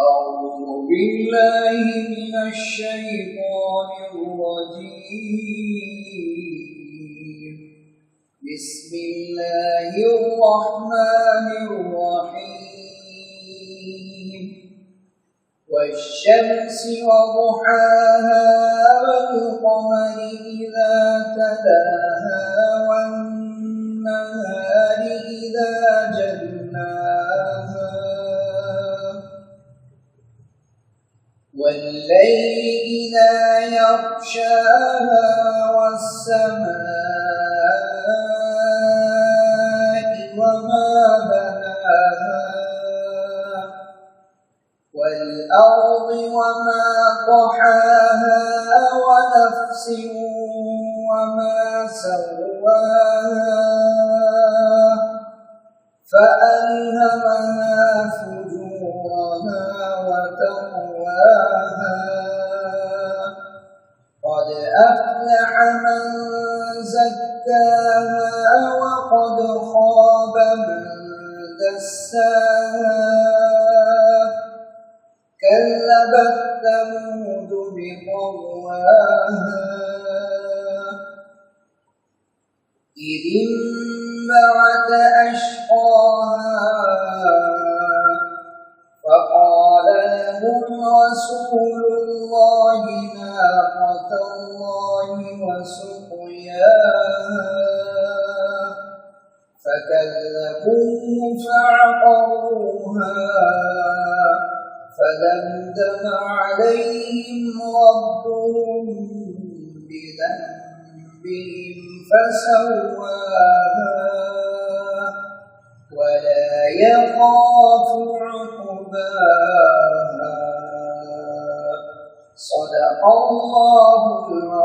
أعوذ بالله من الشيطان الرجيم. بسم الله الرحمن الرحيم. والشمس وضحاها والقمر إذا تلاها والنهار إذا جلاها والليل إذا يغشاها والسماء وما بناها والأرض وما طحاها ونفس وما سواها فألهمها فجورها وتقواها قد أفلح من زكاها وقد خاب من دساها كذبت ثمود بطغواها إذ انبعث أشقاها فقال لهم رسول الله ناقة الله وسقياها فكذبوه فعقروها فدمدم عليهم ربهم بذنبهم فسواها ولا يخاف عقباها. صدق الله العظيم.